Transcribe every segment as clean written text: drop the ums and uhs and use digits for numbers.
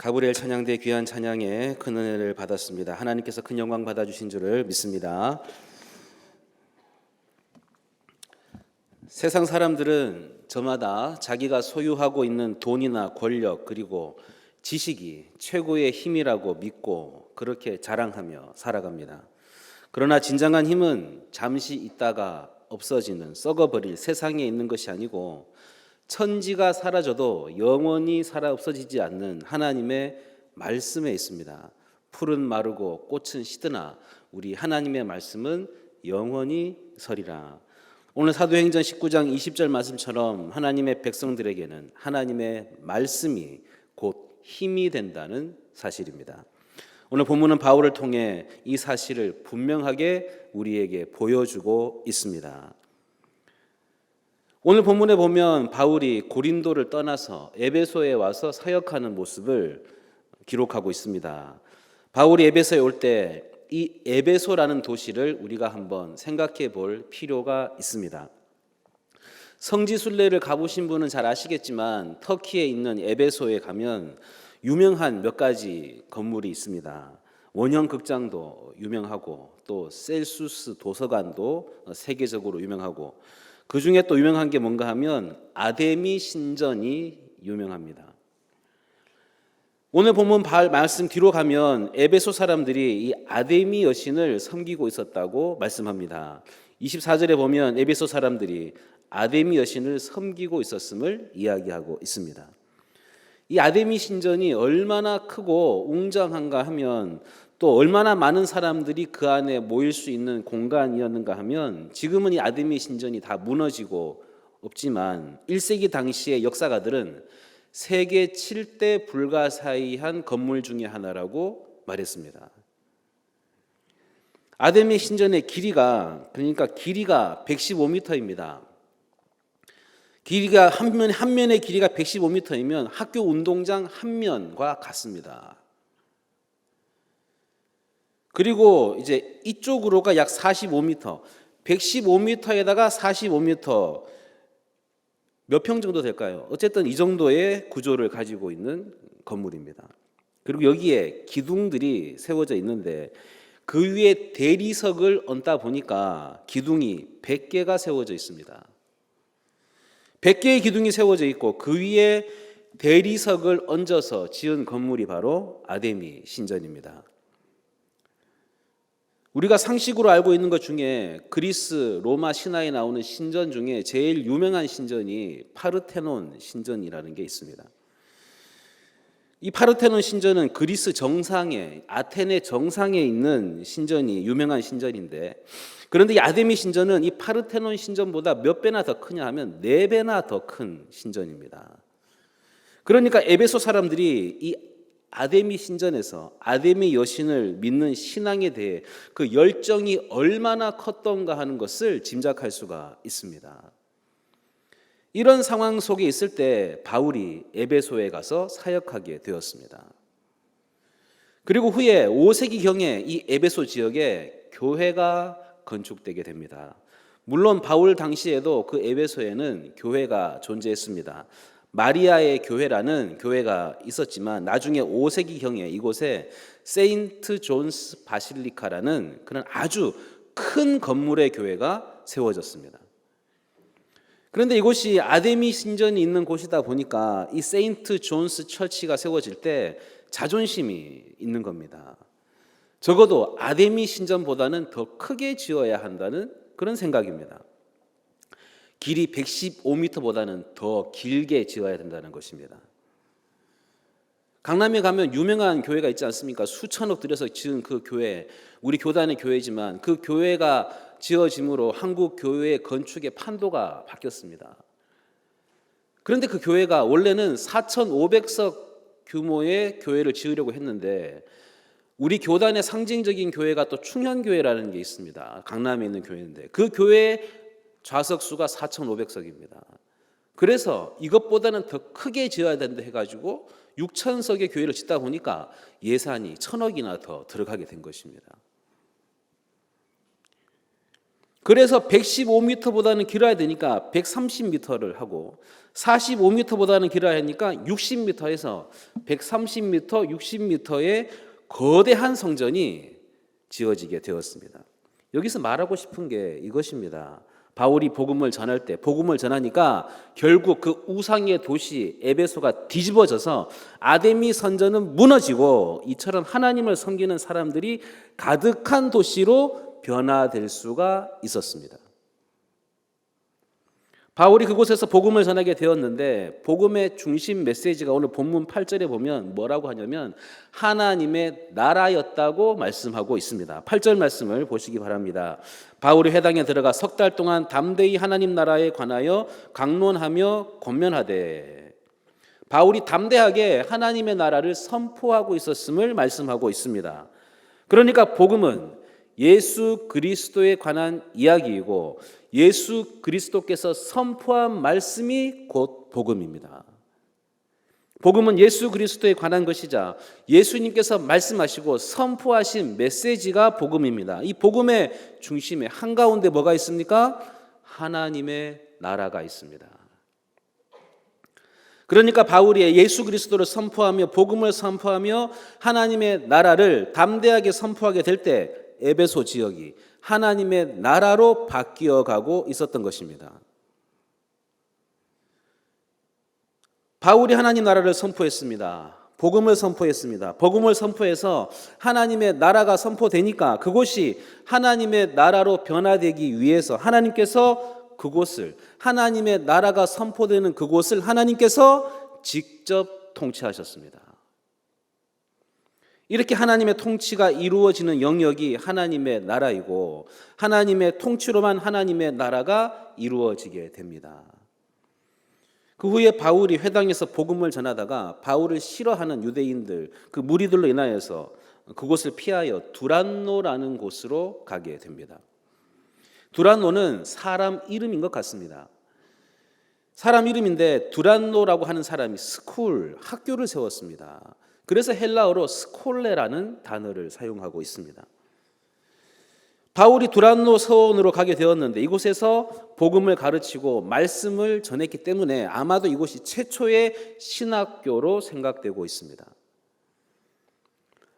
가브리엘 찬양대 귀한 찬양에 큰 은혜를 받았습니다. 하나님께서 큰 영광 받아주신 줄을 믿습니다. 세상 사람들은 저마다 자기가 소유하고 있는 돈이나 권력 그리고 지식이 최고의 힘이라고 믿고 그렇게 자랑하며 살아갑니다. 그러나 진정한 힘은 잠시 있다가 없어지는 썩어버릴 세상에 있는 것이 아니고 천지가 사라져도 영원히 살아 없어지지 않는 하나님의 말씀에 있습니다. 풀은 마르고 꽃은 시드나 우리 하나님의 말씀은 영원히 서리라. 오늘 사도행전 19장 20절 말씀처럼 하나님의 백성들에게는 하나님의 말씀이 곧 힘이 된다는 사실입니다. 오늘 본문은 바울을 통해 이 사실을 분명하게 우리에게 보여주고 있습니다. 오늘 본문에 보면 바울이 고린도를 떠나서 에베소에 와서 사역하는 모습을 기록하고 있습니다. 바울이 에베소에 올 때 이 에베소라는 도시를 우리가 한번 생각해 볼 필요가 있습니다. 성지 순례를 가보신 분은 잘 아시겠지만 터키에 있는 에베소에 가면 유명한 몇 가지 건물이 있습니다. 원형 극장도 유명하고 또 셀수스 도서관도 세계적으로 유명하고 그 중에 또 유명한 게 뭔가 하면 아데미 신전이 유명합니다. 오늘 본문 말씀 뒤로 가면 에베소 사람들이 이 아데미 여신을 섬기고 있었다고 말씀합니다. 24절에 보면 에베소 사람들이 아데미 여신을 섬기고 있었음을 이야기하고 있습니다. 이 아데미 신전이 얼마나 크고 웅장한가 하면 또 얼마나 많은 사람들이 그 안에 모일 수 있는 공간이었는가 하면 지금은 이 아데미 신전이 다 무너지고 없지만 1세기 당시의 역사가들은 세계 7대 불가사의한 건물 중에 하나라고 말했습니다. 아데미 신전의 길이가 115m입니다. 길이가 한 면의 길이가 115m이면 학교 운동장 한 면과 같습니다. 그리고 이제 이쪽으로가 약 45m, 115m에다가 45m 몇 평 정도 될까요? 어쨌든 이 정도의 구조를 가지고 있는 건물입니다. 그리고 여기에 기둥들이 세워져 있는데 그 위에 대리석을 얹다 보니까 기둥이 100개가 세워져 있습니다. 100개의 기둥이 세워져 있고 그 위에 대리석을 얹어서 지은 건물이 바로 아데미 신전입니다. 우리가 상식으로 알고 있는 것 중에 그리스 로마 신화에 나오는 신전 중에 제일 유명한 신전이 파르테논 신전이라는 게 있습니다. 이 파르테논 신전은 그리스 정상에 아테네 정상에 있는 신전이 유명한 신전인데 그런데 이 아데미 신전은 이 파르테논 신전보다 몇 배나 더 크냐 하면 4배나 더 큰 신전입니다. 그러니까 에베소 사람들이 이 아데미 신전에서 아데미 여신을 믿는 신앙에 대해 그 열정이 얼마나 컸던가 하는 것을 짐작할 수가 있습니다. 이런 상황 속에 있을 때 바울이 에베소에 가서 사역하게 되었습니다. 그리고 후에 5세기경에 이 에베소 지역에 교회가 건축되게 됩니다. 물론 바울 당시에도 그 에베소에는 교회가 존재했습니다. 마리아의 교회라는 교회가 있었지만 나중에 5세기경에 이곳에 세인트 존스 바실리카라는 그런 아주 큰 건물의 교회가 세워졌습니다. 그런데 이곳이 아데미 신전이 있는 곳이다 보니까 이 세인트 존스 처치가 세워질 때 자존심이 있는 겁니다. 적어도 아데미 신전보다는 더 크게 지어야 한다는 그런 생각입니다. 길이 115m보다는 더 길게 지어야 된다는 것입니다. 강남에 가면 유명한 교회가 있지 않습니까? 수천억 들여서 지은 그 교회, 우리 교단의 교회지만 그 교회가 지어짐으로 한국 교회의 건축의 판도가 바뀌었습니다. 그런데 그 교회가 원래는 4,500석 규모의 교회를 지으려고 했는데 우리 교단의 상징적인 교회가 또 충현교회라는 게 있습니다. 강남에 있는 교회인데 그 교회의 좌석수가 4,500석입니다. 그래서 이것보다는 더 크게 지어야 된다 해가지고 6,000석의 교회를 짓다 보니까 예산이 1,000억이나 더 들어가게 된 것입니다. 그래서 115m보다는 길어야 되니까 130m를 하고 45m보다는 길어야 하니까 60m에서 130m, 60m의 거대한 성전이 지어지게 되었습니다. 여기서 말하고 싶은 게 이것입니다. 바울이 복음을 전할 때 복음을 전하니까 결국 그 우상의 도시 에베소가 뒤집어져서 아데미 선전은 무너지고 이처럼 하나님을 섬기는 사람들이 가득한 도시로 변화될 수가 있었습니다. 바울이 그곳에서 복음을 전하게 되었는데 복음의 중심 메시지가 오늘 본문 8절에 보면 뭐라고 하냐면 하나님의 나라였다고 말씀하고 있습니다. 8절 말씀을 보시기 바랍니다. 바울이 회당에 들어가 석 달 동안 담대히 하나님 나라에 관하여 강론하며 권면하되, 바울이 담대하게 하나님의 나라를 선포하고 있었음을 말씀하고 있습니다. 그러니까 복음은 예수 그리스도에 관한 이야기이고 예수 그리스도께서 선포한 말씀이 곧 복음입니다. 복음은 예수 그리스도에 관한 것이자 예수님께서 말씀하시고 선포하신 메시지가 복음입니다. 이 복음의 중심에 한가운데 뭐가 있습니까? 하나님의 나라가 있습니다. 그러니까 바울이 예수 그리스도를 선포하며 복음을 선포하며 하나님의 나라를 담대하게 선포하게 될 때 에베소 지역이 하나님의 나라로 바뀌어 가고 있었던 것입니다. 바울이 하나님 나라를 선포했습니다. 복음을 선포했습니다. 복음을 선포해서 하나님의 나라가 선포되니까 그곳이 하나님의 나라로 변화되기 위해서 하나님께서 그곳을, 하나님의 나라가 선포되는 그곳을 하나님께서 직접 통치하셨습니다. 이렇게 하나님의 통치가 이루어지는 영역이 하나님의 나라이고 하나님의 통치로만 하나님의 나라가 이루어지게 됩니다. 그 후에 바울이 회당에서 복음을 전하다가 바울을 싫어하는 유대인들, 그 무리들로 인하여서 그곳을 피하여 두란노라는 곳으로 가게 됩니다. 두란노는 사람 이름인 것 같습니다. 사람 이름인데 두란노라고 하는 사람이 스쿨, 학교를 세웠습니다. 그래서 헬라어로 스콜레라는 단어를 사용하고 있습니다. 바울이 두란노 서원으로 가게 되었는데 이곳에서 복음을 가르치고 말씀을 전했기 때문에 아마도 이곳이 최초의 신학교로 생각되고 있습니다.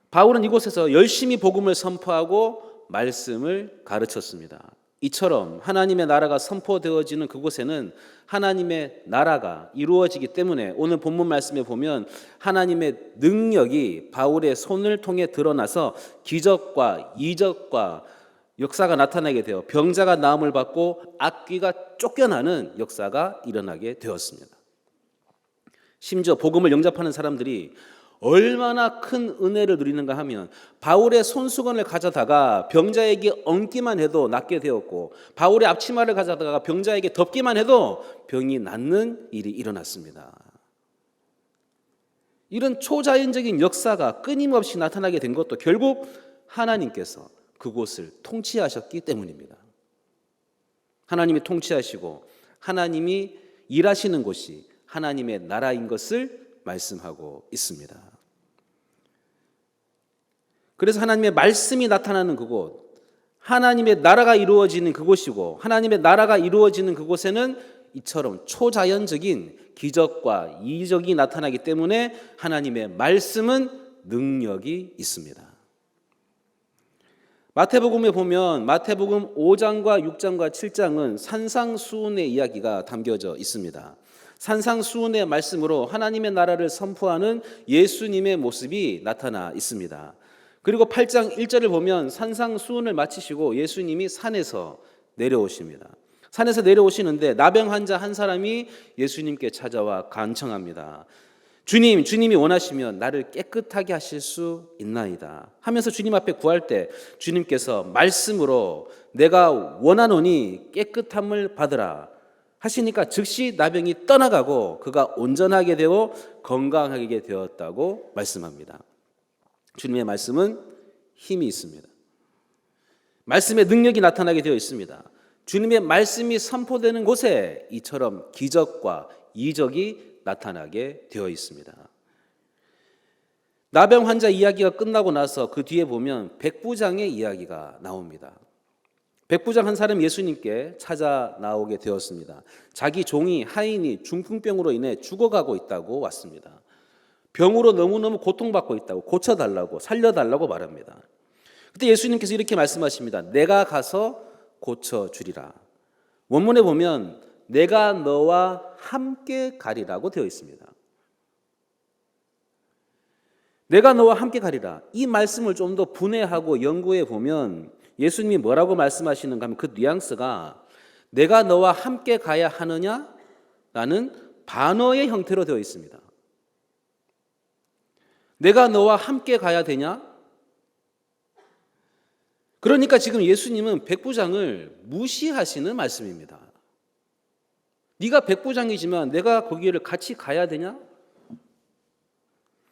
바울은 이곳에서 열심히 복음을 선포하고 말씀을 가르쳤습니다. 이처럼 하나님의 나라가 선포되어지는 그곳에는 하나님의 나라가 이루어지기 때문에 오늘 본문 말씀에 보면 하나님의 능력이 바울의 손을 통해 드러나서 기적과 이적과 역사가 나타나게 되어 병자가 나음을 받고 악귀가 쫓겨나는 역사가 일어나게 되었습니다. 심지어 복음을 영접하는 사람들이 얼마나 큰 은혜를 누리는가 하면 바울의 손수건을 가져다가 병자에게 얹기만 해도 낫게 되었고 바울의 앞치마를 가져다가 병자에게 덮기만 해도 병이 낫는 일이 일어났습니다. 이런 초자연적인 역사가 끊임없이 나타나게 된 것도 결국 하나님께서 그곳을 통치하셨기 때문입니다. 하나님이 통치하시고 하나님이 일하시는 곳이 하나님의 나라인 것을 말씀하고 있습니다. 그래서 하나님의 말씀이 나타나는 그곳, 하나님의 나라가 이루어지는 그곳이고 하나님의 나라가 이루어지는 그곳에는 이처럼 초자연적인 기적과 이적이 나타나기 때문에 하나님의 말씀은 능력이 있습니다. 마태복음에 보면 마태복음 5장과 6장과 7장은 산상수훈의 이야기가 담겨져 있습니다. 산상수훈의 말씀으로 하나님의 나라를 선포하는 예수님의 모습이 나타나 있습니다. 그리고 8장 1절을 보면 산상수훈을 마치시고 예수님이 산에서 내려오십니다. 산에서 내려오시는데 나병 환자 한 사람이 예수님께 찾아와 간청합니다. 주님이 원하시면 나를 깨끗하게 하실 수 있나이다 하면서 주님 앞에 구할 때 주님께서 말씀으로 내가 원하노니 깨끗함을 받으라 하시니까 즉시 나병이 떠나가고 그가 온전하게 되어 건강하게 되었다고 말씀합니다. 주님의 말씀은 힘이 있습니다. 말씀의 능력이 나타나게 되어 있습니다. 주님의 말씀이 선포되는 곳에 이처럼 기적과 이적이 나타나게 되어 있습니다. 나병 환자 이야기가 끝나고 나서 그 뒤에 보면 백부장의 이야기가 나옵니다. 백부장 한 사람 예수님께 찾아 나오게 되었습니다. 자기 종이 하인이 중풍병으로 인해 죽어가고 있다고 왔습니다. 병으로 너무너무 고통받고 있다고, 고쳐달라고, 살려달라고 말합니다. 그때 예수님께서 이렇게 말씀하십니다. 내가 가서 고쳐주리라. 원문에 보면 내가 너와 함께 가리라고 되어 있습니다. 내가 너와 함께 가리라. 이 말씀을 좀 더 분해하고 연구해 보면 예수님이 뭐라고 말씀하시는가 하면 그 뉘앙스가 내가 너와 함께 가야 하느냐라는 반어의 형태로 되어 있습니다. 내가 너와 함께 가야 되냐? 그러니까 지금 예수님은 백부장을 무시하시는 말씀입니다. 네가 백부장이지만 내가 거기를 같이 가야 되냐?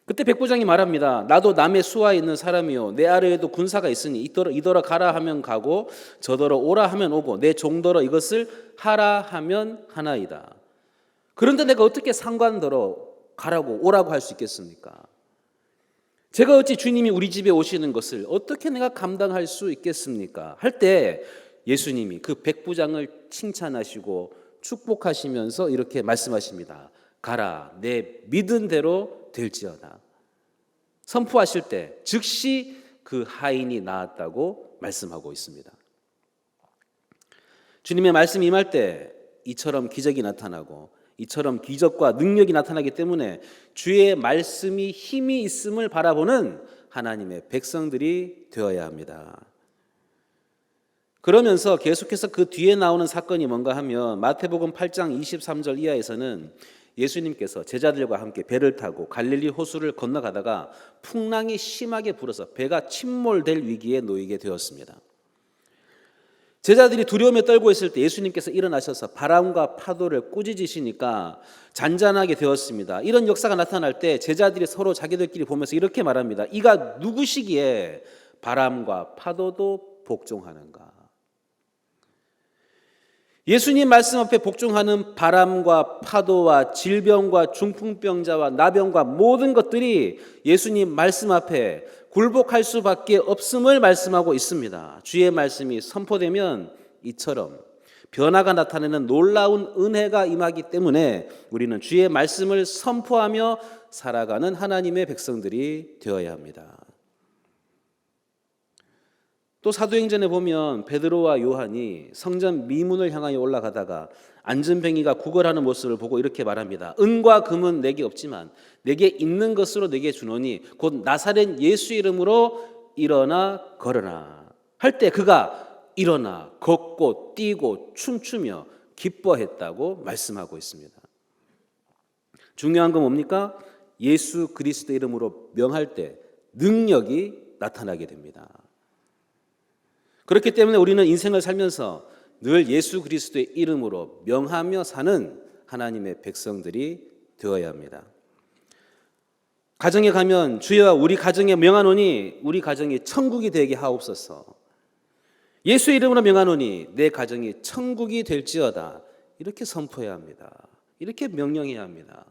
그때 백부장이 말합니다. 나도 남의 수하에 있는 사람이요 내 아래에도 군사가 있으니 이더러 가라 하면 가고 저더러 오라 하면 오고 내 종더러 이것을 하라 하면 하나이다. 그런데 내가 어떻게 상관더러 가라고 오라고 할 수 있겠습니까? 제가 어찌 주님이 우리 집에 오시는 것을 어떻게 내가 감당할 수 있겠습니까? 할 때 예수님이 그 백부장을 칭찬하시고 축복하시면서 이렇게 말씀하십니다. 가라, 내 믿은 대로 될지어다. 선포하실 때 즉시 그 하인이 나았다고 말씀하고 있습니다. 주님의 말씀이 임할 때 이처럼 기적이 나타나고 이처럼 기적과 능력이 나타나기 때문에 주의 말씀이 힘이 있음을 바라보는 하나님의 백성들이 되어야 합니다. 그러면서 계속해서 그 뒤에 나오는 사건이 뭔가 하면 마태복음 8장 23절 이하에서는 예수님께서 제자들과 함께 배를 타고 갈릴리 호수를 건너가다가 풍랑이 심하게 불어서 배가 침몰될 위기에 놓이게 되었습니다. 제자들이 두려움에 떨고 있을 때 예수님께서 일어나셔서 바람과 파도를 꾸짖으시니까 잔잔하게 되었습니다. 이런 역사가 나타날 때 제자들이 서로 자기들끼리 보면서 이렇게 말합니다. 이가 누구시기에 바람과 파도도 복종하는가? 예수님 말씀 앞에 복종하는 바람과 파도와 질병과 중풍병자와 나병과 모든 것들이 예수님 말씀 앞에 굴복할 수밖에 없음을 말씀하고 있습니다. 주의 말씀이 선포되면 이처럼 변화가 나타내는 놀라운 은혜가 임하기 때문에 우리는 주의 말씀을 선포하며 살아가는 하나님의 백성들이 되어야 합니다. 또 사도행전에 보면 베드로와 요한이 성전 미문을 향하여 올라가다가 안전뱅이가 구걸하는 모습을 보고 이렇게 말합니다. 은과 금은 내게 없지만 내게 있는 것으로 내게 주노니 곧 나사렛 예수 이름으로 일어나 걸어라. 할 때 그가 일어나 걷고 뛰고 춤추며 기뻐했다고 말씀하고 있습니다. 중요한 건 뭡니까? 예수 그리스도 이름으로 명할 때 능력이 나타나게 됩니다. 그렇기 때문에 우리는 인생을 살면서 늘 예수 그리스도의 이름으로 명하며 사는 하나님의 백성들이 되어야 합니다. 가정에 가면 주여 우리 가정에 명하노니 우리 가정이 천국이 되게 하옵소서. 예수 이름으로 명하노니 내 가정이 천국이 될지어다. 이렇게 선포해야 합니다. 이렇게 명령해야 합니다.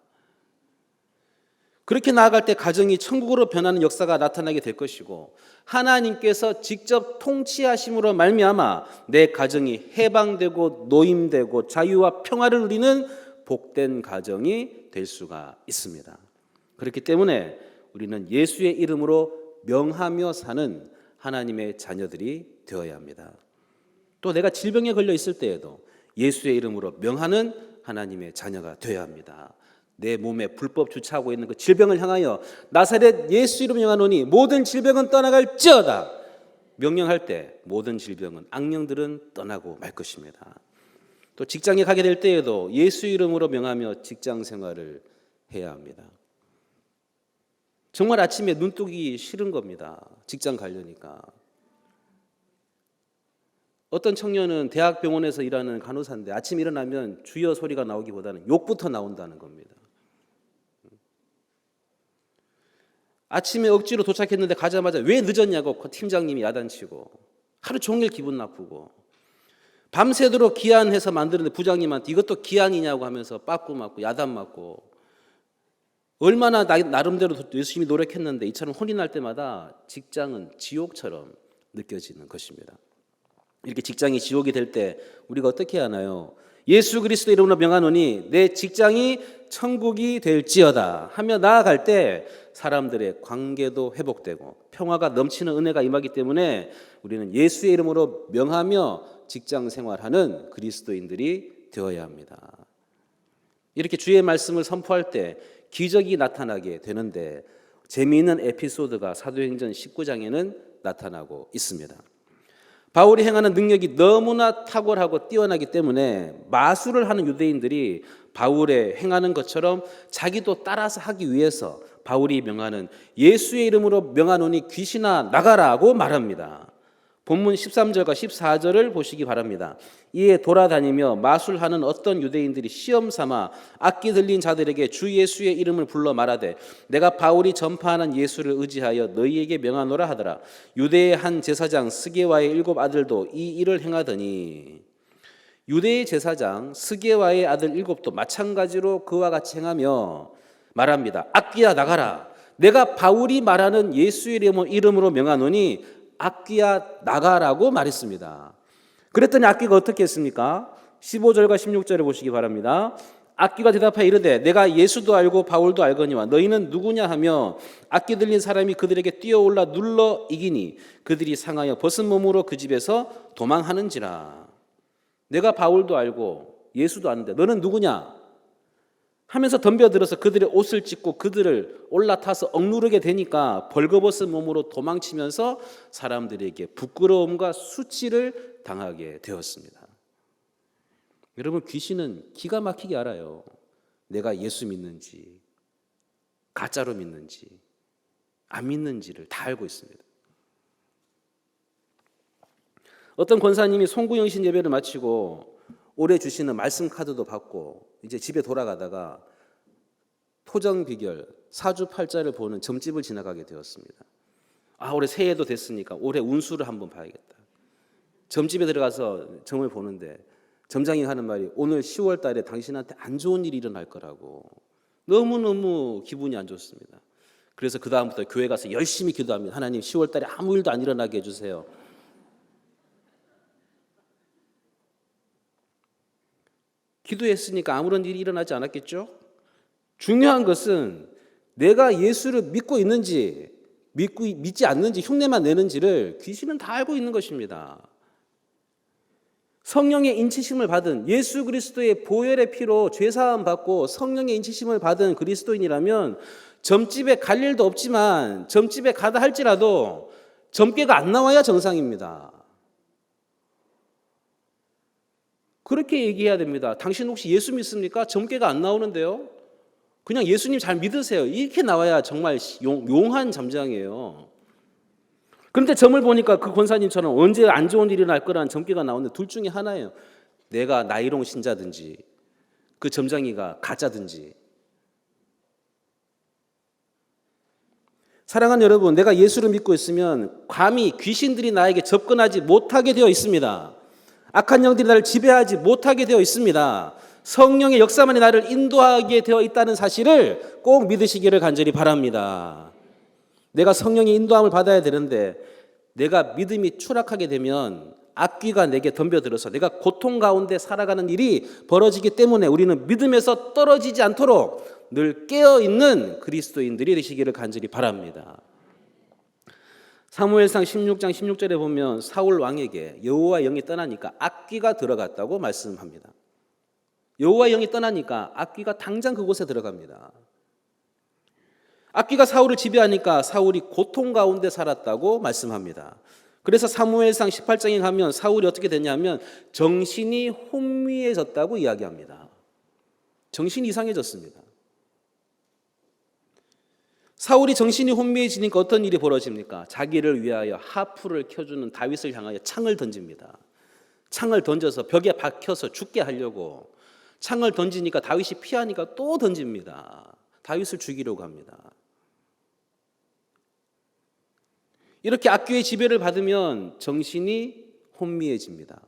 그렇게 나아갈 때 가정이 천국으로 변하는 역사가 나타나게 될 것이고 하나님께서 직접 통치하심으로 말미암아 내 가정이 해방되고 노임되고 자유와 평화를 누리는 복된 가정이 될 수가 있습니다. 그렇기 때문에 우리는 예수의 이름으로 명하며 사는 하나님의 자녀들이 되어야 합니다. 또 내가 질병에 걸려 있을 때에도 예수의 이름으로 명하는 하나님의 자녀가 되어야 합니다. 내 몸에 불법 주차하고 있는 그 질병을 향하여 나사렛 예수 이름 명하노니 모든 질병은 떠나갈지어다. 명령할 때 모든 질병은 악령들은 떠나고 말 것입니다. 또 직장에 가게 될 때에도 예수 이름으로 명하며 직장 생활을 해야 합니다. 정말 아침에 눈 뜨기 싫은 겁니다. 직장 가려니까. 어떤 청년은 대학병원에서 일하는 간호사인데 아침 일어나면 주여 소리가 나오기보다는 욕부터 나온다는 겁니다. 아침에 억지로 도착했는데 가자마자 왜 늦었냐고 팀장님이 야단치고 하루 종일 기분 나쁘고 밤새도록 기한해서 만드는데 부장님한테 이것도 기한이냐고 하면서 빠꾸 맞고 야단 맞고 얼마나 나름대로 열심히 노력했는데 이처럼 혼이 날 때마다 직장은 지옥처럼 느껴지는 것입니다. 이렇게 직장이 지옥이 될 때 우리가 어떻게 하나요? 예수 그리스도 이름으로 명하노니 내 직장이 천국이 될지어다 하며 나아갈 때 사람들의 관계도 회복되고 평화가 넘치는 은혜가 임하기 때문에 우리는 예수의 이름으로 명하며 직장 생활하는 그리스도인들이 되어야 합니다. 이렇게 주의 말씀을 선포할 때 기적이 나타나게 되는데 재미있는 에피소드가 사도행전 19장에는 나타나고 있습니다. 바울이 행하는 능력이 너무나 탁월하고 뛰어나기 때문에 마술을 하는 유대인들이 바울의 행하는 것처럼 자기도 따라서 하기 위해서 바울이 명하는 예수의 이름으로 명하노니 귀신아 나가라고 말합니다. 본문 13절과 14절을 보시기 바랍니다. 이에 돌아다니며 마술하는 어떤 유대인들이 시험 삼아 악기 들린 자들에게 주 예수의 이름을 불러 말하되 내가 바울이 전파하는 예수를 의지하여 너희에게 명하노라 하더라. 유대의 한 제사장 스게와의 7 아들도 이 일을 행하더니 유대의 제사장 스게와의 아들 7도 마찬가지로 그와 같이 행하며 말합니다. 악기야 나가라. 내가 바울이 말하는 예수의 이름으로 명하노니 악기야 나가라고 말했습니다. 그랬더니 악기가 어떻게 했습니까? 15절과 16절을 보시기 바랍니다. 악기가 대답하여 이르되 내가 예수도 알고 바울도 알거니와 너희는 누구냐 하며 악기 들린 사람이 그들에게 뛰어올라 눌러 이기니 그들이 상하여 벗은 몸으로 그 집에서 도망하는지라. 내가 바울도 알고 예수도 아는데 너는 누구냐 하면서 덤벼들어서 그들의 옷을 찢고 그들을 올라타서 억누르게 되니까 벌거벗은 몸으로 도망치면서 사람들에게 부끄러움과 수치를 당하게 되었습니다. 여러분, 귀신은 기가 막히게 알아요. 내가 예수 믿는지 가짜로 믿는지 안 믿는지를 다 알고 있습니다. 어떤 권사님이 송구영신 예배를 마치고 올해 주시는 말씀 카드도 받고 이제 집에 돌아가다가 토정비결 사주팔자를 보는 점집을 지나가게 되었습니다. 올해 새해도 됐으니까 올해 운수를 한번 봐야겠다. 점집에 들어가서 점을 보는데 점장이 하는 말이 오늘 10월 달에 당신한테 안 좋은 일이 일어날 거라고. 너무너무 기분이 안 좋습니다. 그래서 그 다음부터 교회 가서 열심히 기도합니다. 하나님 10월 달에 아무 일도 안 일어나게 해주세요. 기도했으니까 아무런 일이 일어나지 않았겠죠? 중요한 것은 내가 예수를 믿고 있는지 믿지 않는지 흉내만 내는지를 귀신은 다 알고 있는 것입니다. 성령의 인치심을 받은 예수 그리스도의 보혈의 피로 죄사함 받고 성령의 인치심을 받은 그리스도인이라면 점집에 갈 일도 없지만 점집에 가다 할지라도 점괘가 안 나와야 정상입니다. 그렇게 얘기해야 됩니다. 당신 혹시 예수 믿습니까? 점괘가 안 나오는데요. 그냥 예수님 잘 믿으세요. 이렇게 나와야 정말 용한 점장이에요. 그런데 점을 보니까 그 권사님처럼 언제 안 좋은 일이 날 거라는 점괘가 나오는데 둘 중에 하나예요. 내가 나이롱 신자든지 그 점장이가 가짜든지. 사랑하는 여러분, 내가 예수를 믿고 있으면 감히 귀신들이 나에게 접근하지 못하게 되어 있습니다. 악한 영들이 나를 지배하지 못하게 되어 있습니다. 성령의 역사만이 나를 인도하게 되어 있다는 사실을 꼭 믿으시기를 간절히 바랍니다. 내가 성령의 인도함을 받아야 되는데 내가 믿음이 추락하게 되면 악귀가 내게 덤벼들어서 내가 고통 가운데 살아가는 일이 벌어지기 때문에 우리는 믿음에서 떨어지지 않도록 늘 깨어있는 그리스도인들이 되시기를 간절히 바랍니다. 사무엘상 16장 16절에 보면 사울 왕에게 여호와의 영이 떠나니까 악귀가 들어갔다고 말씀합니다. 여호와의 영이 떠나니까 악귀가 당장 그곳에 들어갑니다. 악귀가 사울을 지배하니까 사울이 고통 가운데 살았다고 말씀합니다. 그래서 사무엘상 18장에 가면 사울이 어떻게 됐냐면 정신이 혼미해졌다고 이야기합니다. 정신이 이상해졌습니다. 사울이 정신이 혼미해지니까 어떤 일이 벌어집니까? 자기를 위하여 하프를 켜주는 다윗을 향하여 창을 던집니다. 창을 던져서 벽에 박혀서 죽게 하려고 창을 던지니까 다윗이 피하니까 또 던집니다. 다윗을 죽이려고 합니다. 이렇게 악귀의 지배를 받으면 정신이 혼미해집니다.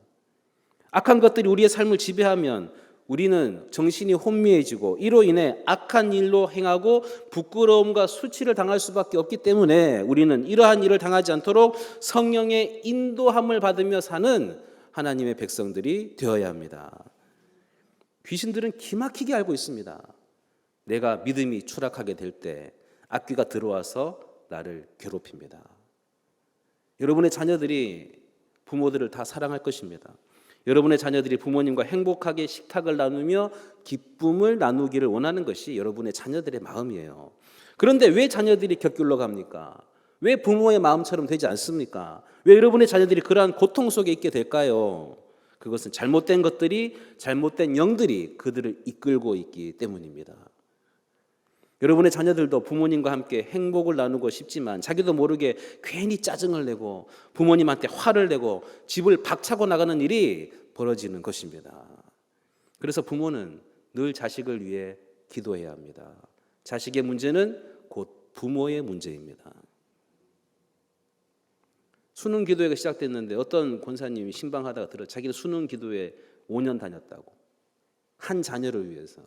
악한 것들이 우리의 삶을 지배하면 우리는 정신이 혼미해지고 이로 인해 악한 일로 행하고 부끄러움과 수치를 당할 수밖에 없기 때문에 우리는 이러한 일을 당하지 않도록 성령의 인도함을 받으며 사는 하나님의 백성들이 되어야 합니다. 귀신들은 기막히게 알고 있습니다. 내가 믿음이 추락하게 될 때 악귀가 들어와서 나를 괴롭힙니다. 여러분의 자녀들이 부모들을 다 사랑할 것입니다. 여러분의 자녀들이 부모님과 행복하게 식탁을 나누며 기쁨을 나누기를 원하는 것이 여러분의 자녀들의 마음이에요. 그런데 왜 자녀들이 곁길로 갑니까? 왜 부모의 마음처럼 되지 않습니까? 왜 여러분의 자녀들이 그러한 고통 속에 있게 될까요? 그것은 잘못된 것들이, 잘못된 영들이 그들을 이끌고 있기 때문입니다. 여러분의 자녀들도 부모님과 함께 행복을 나누고 싶지만 자기도 모르게 괜히 짜증을 내고 부모님한테 화를 내고 집을 박차고 나가는 일이 벌어지는 것입니다. 그래서 부모는 늘 자식을 위해 기도해야 합니다. 자식의 문제는 곧 부모의 문제입니다. 수능 기도회가 시작됐는데 어떤 권사님이 신방하다가 들어 자기는 수능 기도회 5년 다녔다고. 한 자녀를 위해서.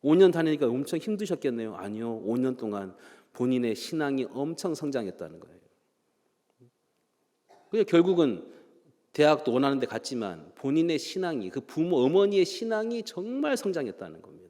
5년 다니니까 엄청 힘드셨겠네요. 아니요. 5년 동안 본인의 신앙이 엄청 성장했다는 거예요. 그래서 결국은 대학도 원하는 데 갔지만 본인의 신앙이, 그 부모, 어머니의 신앙이 정말 성장했다는 겁니다.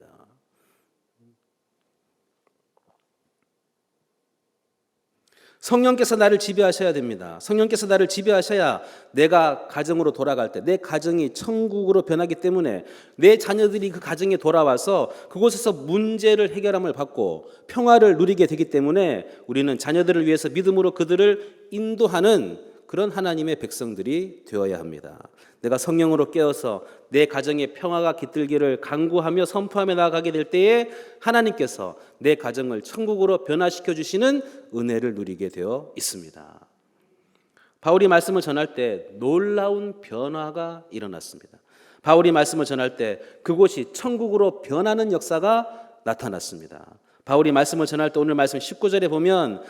성령께서 나를 지배하셔야 됩니다. 성령께서 나를 지배하셔야 내가 가정으로 돌아갈 때 내 가정이 천국으로 변하기 때문에 내 자녀들이 그 가정에 돌아와서 그곳에서 문제를 해결함을 받고 평화를 누리게 되기 때문에 우리는 자녀들을 위해서 믿음으로 그들을 인도하는 그런 하나님의 백성들이 되어야 합니다. 내가 성령으로 깨어서 내 가정의 평화가 깃들기를 간구하며 선포하며 나아가게 될 때에 하나님께서 내 가정을 천국으로 변화시켜 주시는 은혜를 누리게 되어 있습니다. 바울이 말씀을 전할 때 놀라운 변화가 일어났습니다. 바울이 말씀을 전할 때 그곳이 천국으로 변하는 역사가 나타났습니다. 바울이 말씀을 전할 때 오늘 말씀 19절에 보면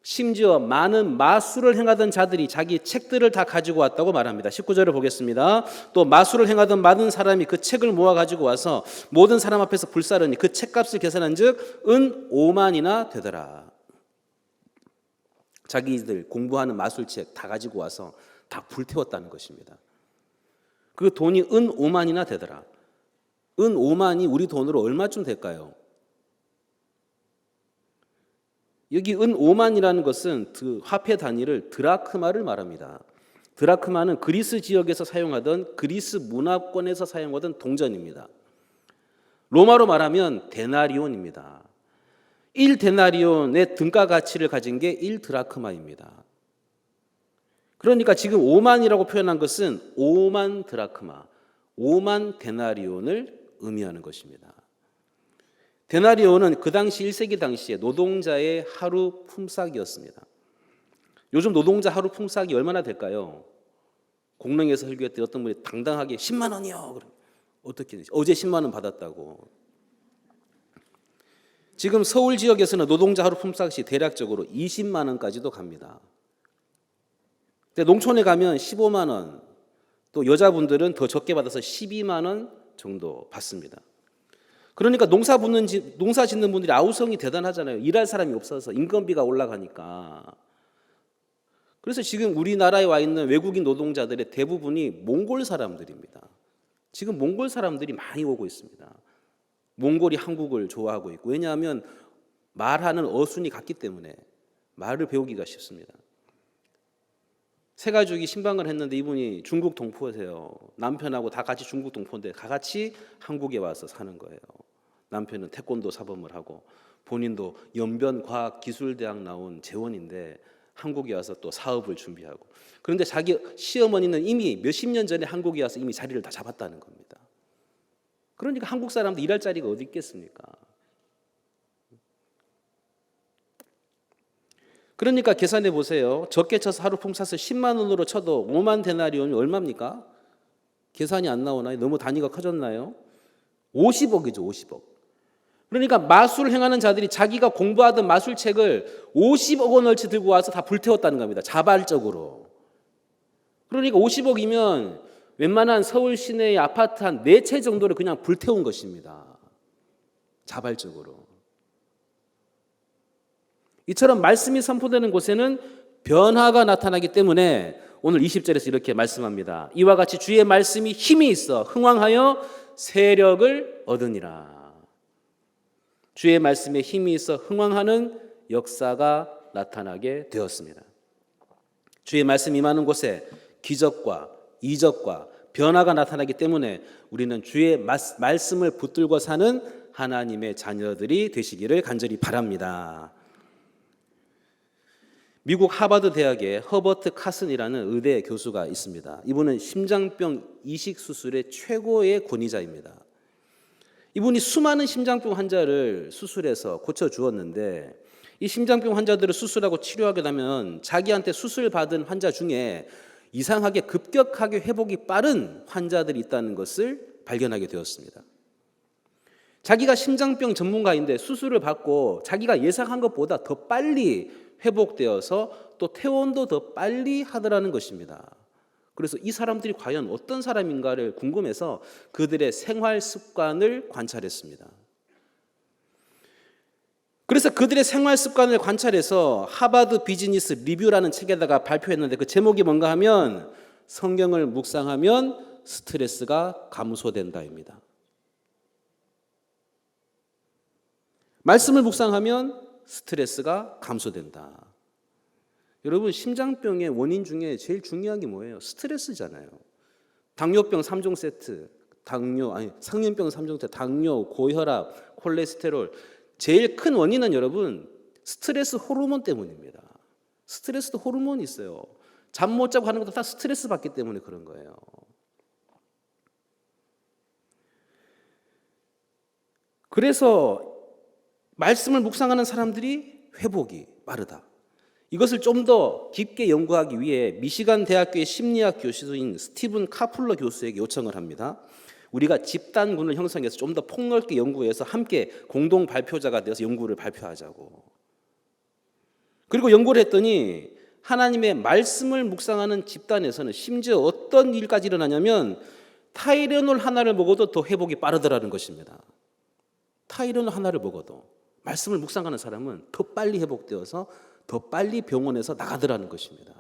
심지어 많은 마술을 행하던 자들이 자기 책들을 다 가지고 왔다고 말합니다. 19절을 보겠습니다. 또 마술을 행하던 많은 사람이 그 책을 모아 가지고 와서 모든 사람 앞에서 불사르니 그 책값을 계산한 즉 은 5만이나 되더라. 자기들 공부하는 마술책 다 가지고 와서 다 불태웠다는 것입니다. 그 돈이 은 5만이나 되더라. 은 5만이 우리 돈으로 얼마쯤 될까요? 여기 은 5만이라는 것은 그 화폐 단위를 드라크마를 말합니다. 드라크마는 그리스 지역에서 사용하던 그리스 문화권에서 사용하던 동전입니다. 로마로 말하면 데나리온입니다. 1데나리온의 등가 가치를 가진 게 1드라크마입니다. 그러니까 지금 5만이라고 표현한 것은 5만 드라크마, 5만 데나리온을 의미하는 것입니다. 데나리온은 그 당시 1세기 당시에 노동자의 하루 품삯이었습니다. 요즘 노동자 하루 품삯이 얼마나 될까요? 공릉에서 설교했더니 어떤 분이 당당하게 10만 원이요. 어떻게 어제 10만 원 받았다고. 지금 서울 지역에서는 노동자 하루 품삯이 대략적으로 20만 원까지도 갑니다. 근데 농촌에 가면 15만 원, 또 여자분들은 더 적게 받아서 12만 원 정도 받습니다. 그러니까 농사 짓는 분들이 아우성이 대단하잖아요. 일할 사람이 없어서 인건비가 올라가니까. 그래서 지금 우리나라에 와 있는 외국인 노동자들의 대부분이 몽골 사람들입니다. 지금 몽골 사람들이 많이 오고 있습니다. 몽골이 한국을 좋아하고 있고, 왜냐하면 말하는 어순이 같기 때문에 말을 배우기가 쉽습니다. 세 가족이 신방을 했는데 이분이 중국 동포세요. 남편하고 다 같이 중국 동포인데 다 같이 한국에 와서 사는 거예요. 남편은 태권도 사범을 하고 본인도 연변과학기술대학 나온 재원인데 한국에 와서 또 사업을 준비하고, 그런데 자기 시어머니는 이미 몇십 년 전에 한국에 와서 이미 자리를 다 잡았다는 겁니다. 그러니까 한국 사람도 일할 자리가 어디 있겠습니까? 그러니까 계산해 보세요. 적게 쳐서 하루 품삯을 10만 원으로 쳐도 5만 데나리온이 얼마입니까? 계산이 안 나오나요? 너무 단위가 커졌나요? 50억이죠, 50억. 그러니까 마술을 행하는 자들이 자기가 공부하던 마술책을 50억 원어치 들고 와서 다 불태웠다는 겁니다. 자발적으로. 그러니까 50억이면 웬만한 서울 시내의 아파트 한 4채 정도를 그냥 불태운 것입니다. 자발적으로. 이처럼 말씀이 선포되는 곳에는 변화가 나타나기 때문에 오늘 20절에서 이렇게 말씀합니다. 이와 같이 주의 말씀이 힘이 있어 흥왕하여 세력을 얻으니라. 주의 말씀에 힘이 있어 흥왕하는 역사가 나타나게 되었습니다. 주의 말씀이 임하는 곳에 기적과 이적과 변화가 나타나기 때문에 우리는 주의 말씀을 붙들고 사는 하나님의 자녀들이 되시기를 간절히 바랍니다. 미국 하버드 대학의 허버트 카슨이라는 의대 교수가 있습니다. 이분은 심장병 이식 수술의 최고의 권위자입니다. 이분이 수많은 심장병 환자를 수술해서 고쳐주었는데 이 심장병 환자들을 수술하고 치료하게 되면 자기한테 수술 받은 환자 중에 이상하게 급격하게 회복이 빠른 환자들이 있다는 것을 발견하게 되었습니다. 자기가 심장병 전문가인데 수술을 받고 자기가 예상한 것보다 더 빨리 회복되어서 또 퇴원도 더 빨리 하더라는 것입니다. 그래서 이 사람들이 과연 어떤 사람인가를 궁금해서 그들의 생활 습관을 관찰했습니다. 그래서 그들의 생활 습관을 관찰해서 하버드 비즈니스 리뷰라는 책에다가 발표했는데 그 제목이 뭔가 하면 성경을 묵상하면 스트레스가 감소된다입니다. 말씀을 묵상하면 스트레스가 감소된다. 여러분, 심장병의 원인 중에 제일 중요한 게 뭐예요? 스트레스잖아요. 당뇨병 3종 세트, 상년병 3종 세트, 당뇨, 고혈압, 콜레스테롤. 제일 큰 원인은 여러분 스트레스 호르몬 때문입니다. 스트레스도 호르몬이 있어요. 잠 못 자고 하는 것도 다 스트레스 받기 때문에 그런 거예요. 그래서 말씀을 묵상하는 사람들이 회복이 빠르다. 이것을 좀 더 깊게 연구하기 위해 미시간 대학교의 심리학 교수인 스티븐 카플러 교수에게 요청을 합니다. 우리가 집단군을 형성해서 좀 더 폭넓게 연구해서 함께 공동 발표자가 되어서 연구를 발표하자고. 그리고 연구를 했더니 하나님의 말씀을 묵상하는 집단에서는 심지어 어떤 일까지 일어나냐면 타이레놀 하나를 먹어도 더 회복이 빠르더라는 것입니다. 타이레놀 하나를 먹어도 말씀을 묵상하는 사람은 더 빨리 회복되어서 더 빨리 병원에서 나가더라는 것입니다.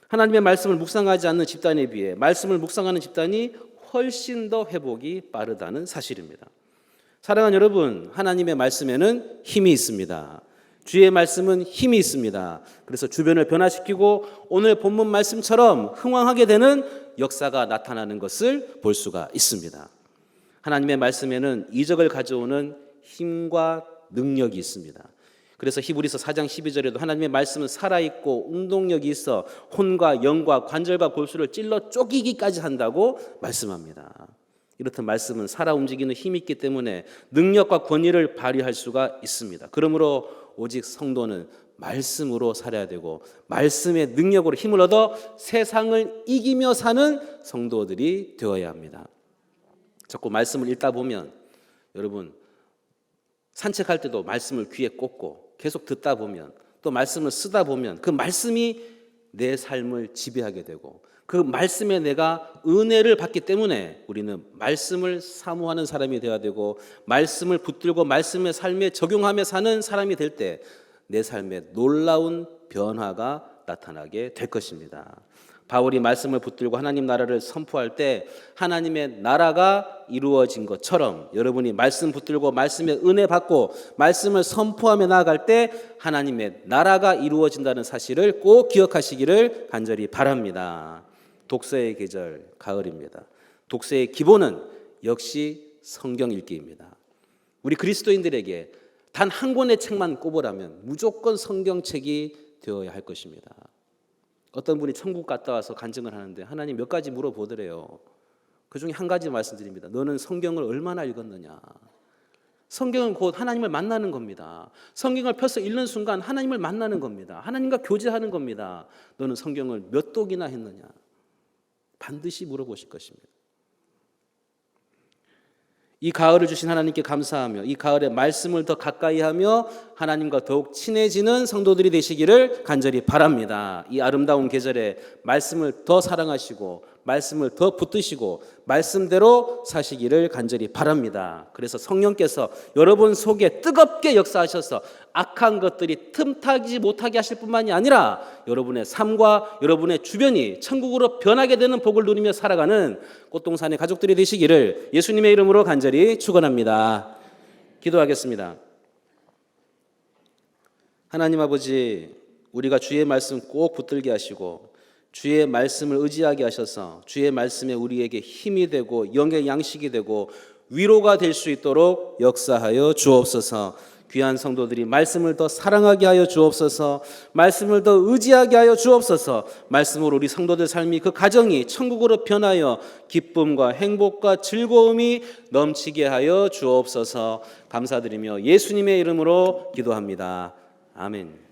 하나님의 말씀을 묵상하지 않는 집단에 비해 말씀을 묵상하는 집단이 훨씬 더 회복이 빠르다는 사실입니다. 사랑하는 여러분, 하나님의 말씀에는 힘이 있습니다. 주의 말씀은 힘이 있습니다. 그래서 주변을 변화시키고 오늘 본문 말씀처럼 흥왕하게 되는 역사가 나타나는 것을 볼 수가 있습니다. 하나님의 말씀에는 이적을 가져오는 힘과 능력이 있습니다. 그래서 히브리서 4장 12절에도 하나님의 말씀은 살아있고 운동력이 있어 혼과 영과 관절과 골수를 찔러 쪼개기까지 한다고 말씀합니다. 이렇듯 말씀은 살아 움직이는 힘이 있기 때문에 능력과 권위를 발휘할 수가 있습니다. 그러므로 오직 성도는 말씀으로 살아야 되고 말씀의 능력으로 힘을 얻어 세상을 이기며 사는 성도들이 되어야 합니다. 자꾸 말씀을 읽다 보면 여러분 산책할 때도 말씀을 귀에 꽂고 계속 듣다 보면 또 말씀을 쓰다 보면 그 말씀이 내 삶을 지배하게 되고 그 말씀에 내가 은혜를 받기 때문에 우리는 말씀을 사모하는 사람이 되어야 되고 말씀을 붙들고 말씀의 삶에 적용하며 사는 사람이 될 때 내 삶에 놀라운 변화가 나타나게 될 것입니다. 바울이 말씀을 붙들고 하나님 나라를 선포할 때 하나님의 나라가 이루어진 것처럼 여러분이 말씀 붙들고 말씀의 은혜 받고 말씀을 선포하며 나아갈 때 하나님의 나라가 이루어진다는 사실을 꼭 기억하시기를 간절히 바랍니다. 독서의 계절 가을입니다. 독서의 기본은 역시 성경 읽기입니다. 우리 그리스도인들에게 단 한 권의 책만 꼽으라면 무조건 성경책이 되어야 할 것입니다. 어떤 분이 천국 갔다 와서 간증을 하는데 하나님 몇 가지 물어보더래요. 그 중에 한 가지 말씀드립니다. 너는 성경을 얼마나 읽었느냐. 성경은 곧 하나님을 만나는 겁니다. 성경을 펴서 읽는 순간 하나님을 만나는 겁니다. 하나님과 교제하는 겁니다. 너는 성경을 몇 독이나 했느냐. 반드시 물어보실 것입니다. 이 가을을 주신 하나님께 감사하며 이 가을에 말씀을 더 가까이 하며 하나님과 더욱 친해지는 성도들이 되시기를 간절히 바랍니다. 이 아름다운 계절에 말씀을 더 사랑하시고 말씀을 더 붙드시고 말씀대로 사시기를 간절히 바랍니다. 그래서 성령께서 여러분 속에 뜨겁게 역사하셔서 악한 것들이 틈타지 못하게 하실 뿐만이 아니라 여러분의 삶과 여러분의 주변이 천국으로 변하게 되는 복을 누리며 살아가는 꽃동산의 가족들이 되시기를 예수님의 이름으로 간절히 축원합니다. 기도하겠습니다. 하나님 아버지, 우리가 주의 말씀 꼭 붙들게 하시고 주의 말씀을 의지하게 하셔서 주의 말씀에 우리에게 힘이 되고 영의 양식이 되고 위로가 될 수 있도록 역사하여 주옵소서. 귀한 성도들이 말씀을 더 사랑하게 하여 주옵소서. 말씀을 더 의지하게 하여 주옵소서. 말씀으로 우리 성도들 삶이 그 가정이 천국으로 변하여 기쁨과 행복과 즐거움이 넘치게 하여 주옵소서. 감사드리며 예수님의 이름으로 기도합니다. 아멘.